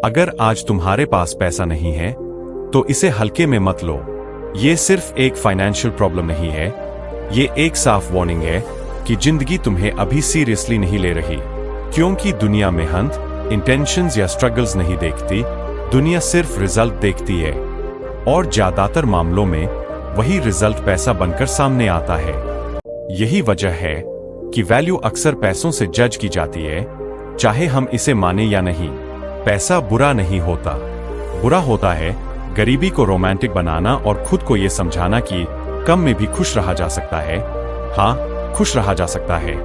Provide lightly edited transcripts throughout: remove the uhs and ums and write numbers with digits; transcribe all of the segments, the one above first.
अगर आज तुम्हारे पास पैसा नहीं है तो इसे हल्के में मत लो। ये सिर्फ एक फाइनेंशियल प्रॉब्लम नहीं है, ये एक साफ वार्निंग है कि जिंदगी तुम्हें अभी सीरियसली नहीं ले रही। क्योंकि दुनिया मेहनत, इंटेंशंस या स्ट्रगल्स नहीं देखती, दुनिया सिर्फ रिजल्ट देखती है। और ज्यादातर मामलों में वही रिजल्ट पैसा बनकर सामने आता है। यही वजह है कि वैल्यू अक्सर पैसों से जज की जाती है, चाहे हम इसे माने या नहीं। पैसा बुरा नहीं होता। बुरा होता है गरीबी को रोमांटिक बनाना और खुद को यह समझाना कि कम में भी खुश रहा जा सकता है। हाँ, खुश रहा जा सकता है,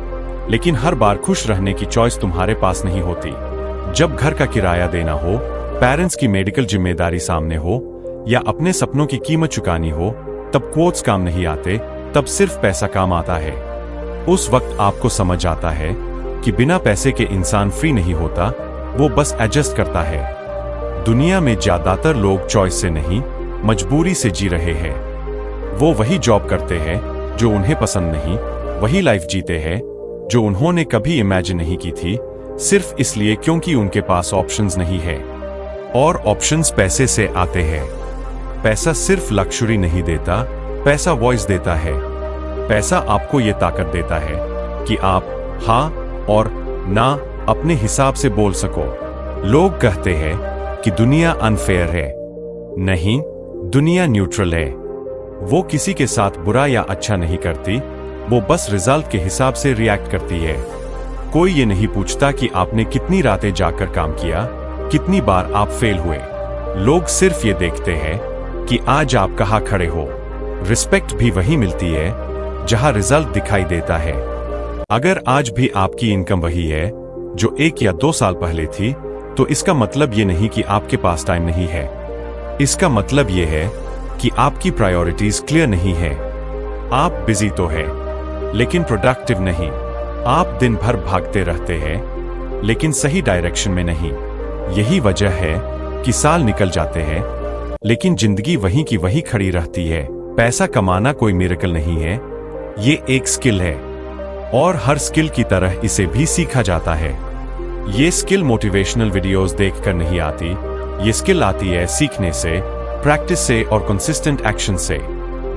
लेकिन हर बार खुश रहने की चॉइस तुम्हारे पास नहीं होती। जब घर का किराया देना हो, पेरेंट्स की मेडिकल जिम्मेदारी सामने हो या अपने सपनों की कीमत चुकानी हो, तब कोट्स काम नहीं आते, तब सिर्फ पैसा काम आता है। उस वक्त आपको समझ आता है कि बिना पैसे के इंसान फ्री नहीं होता, वो बस एडजस्ट करता है। दुनिया में ज्यादातर लोग चॉइस से नहीं, मजबूरी से जी रहे हैं। वो वही जॉब करते हैं जो उन्हें पसंद नहीं, वही लाइफ जीते हैं जो उन्होंने कभी इमेजिन नहीं की थी, सिर्फ इसलिए क्योंकि उनके पास ऑप्शंस नहीं है। और ऑप्शंस पैसे से आते हैं। पैसा सिर्फ लक्ष्यूरी नहीं देता, पैसा वॉइस देता है। पैसा आपको ये ताकत देता है कि आप हाँ और ना अपने हिसाब से बोल सको। लोग कहते हैं कि दुनिया अनफेयर है। नहीं, दुनिया न्यूट्रल है। वो किसी के साथ बुरा या अच्छा नहीं करती, वो बस रिजल्ट के हिसाब से रिएक्ट करती है। कोई ये नहीं पूछता कि आपने कितनी रातें जाकर काम किया, कितनी बार आप फेल हुए। लोग सिर्फ ये देखते हैं कि आज आप कहाँ खड़े हो। रिस्पेक्ट भी वही मिलती है जहां रिजल्ट दिखाई देता है। अगर आज भी आपकी इनकम वही है जो 1 या 2 साल पहले थी, तो इसका मतलब ये नहीं कि आपके पास टाइम नहीं है। इसका मतलब ये है कि आपकी प्रायोरिटीज क्लियर नहीं है। आप बिजी तो है, लेकिन प्रोडक्टिव नहीं। आप दिन भर भागते रहते हैं, लेकिन सही डायरेक्शन में नहीं। यही वजह है कि साल निकल जाते हैं, लेकिन जिंदगी वहीं की वहीं खड़ी रहती है। पैसा कमाना कोई मिरेकल नहीं है, ये एक स्किल है। और हर स्किल की तरह इसे भी सीखा जाता है। ये स्किल मोटिवेशनल वीडियोस देखकर नहीं आती, ये स्किल आती है सीखने से, प्रैक्टिस से और कंसिस्टेंट एक्शन से।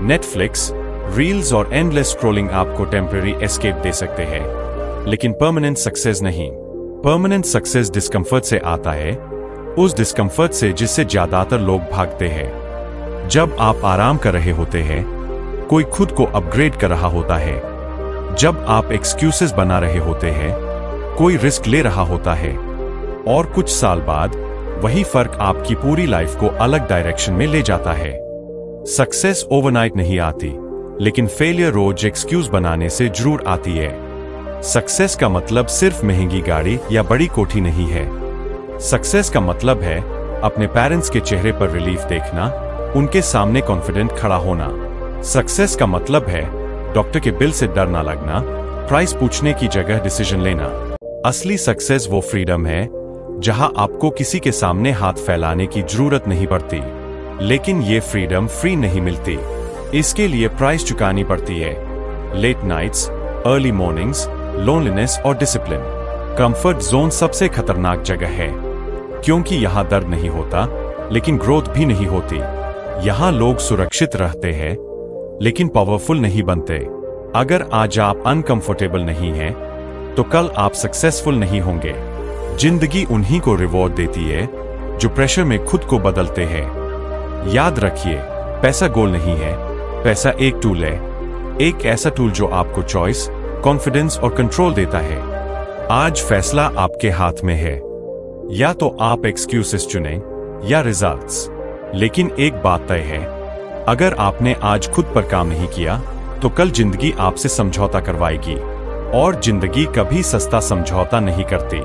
नेटफ्लिक्स, रील्स और एंडलेस स्क्रॉलिंग आपको टेम्पररी एस्केप दे सकते हैं, लेकिन परमानेंट सक्सेस नहीं। परमानेंट सक्सेस डिस्कम्फर्ट से आता है, उस डिस्कम्फर्ट से जिससे ज्यादातर लोग भागते हैं। जब आप आराम कर रहे होते हैं, कोई खुद को अपग्रेड कर रहा होता है। जब आप एक्सक्यूजेस बना रहे होते हैं, कोई रिस्क ले रहा होता है। और कुछ साल बाद वही फर्क आपकी पूरी लाइफ को अलग डायरेक्शन में ले जाता है। सक्सेस ओवरनाइट नहीं आती, लेकिन फेलियर रोज एक्सक्यूज बनाने से जरूर आती है। सक्सेस का मतलब सिर्फ महंगी गाड़ी या बड़ी कोठी नहीं है। सक्सेस का मतलब है अपने पेरेंट्स के चेहरे पर रिलीफ देखना, उनके सामने कॉन्फिडेंट खड़ा होना। सक्सेस का मतलब है डॉक्टर के बिल से डर ना लगना, प्राइस पूछने की जगह डिसीजन लेना। असली सक्सेस वो फ्रीडम है जहां आपको किसी के सामने हाथ फैलाने की जरूरत नहीं पड़ती। लेकिन ये फ्रीडम फ्री नहीं मिलती, इसके लिए प्राइस चुकानी पड़ती है। Late nights, early mornings, loneliness और डिसिप्लिन। कंफर्ट जोन सबसे खतरनाक जगह है, क्योंकि यहां दर्द नहीं होता, लेकिन ग्रोथ भी नहीं होती। यहां लोग सुरक्षित रहते हैं, लेकिन पावरफुल नहीं बनते। अगर आज आप अनकंफर्टेबल नहीं हैं, तो कल आप सक्सेसफुल नहीं होंगे। जिंदगी उन्हीं को रिवॉर्ड देती है जो प्रेशर में खुद को बदलते हैं। याद रखिए, पैसा गोल नहीं है, पैसा एक टूल है। एक ऐसा टूल जो आपको चॉइस, कॉन्फिडेंस और कंट्रोल देता है। आज फैसला आपके हाथ में है। या तो आप एक्सक्यूजेस चुनें या रिजल्ट्स। लेकिन एक बात तय है, अगर आपने आज खुद पर काम नहीं किया, तो कल जिंदगी आपसे समझौता करवाएगी। और जिंदगी कभी सस्ता समझौता नहीं करती।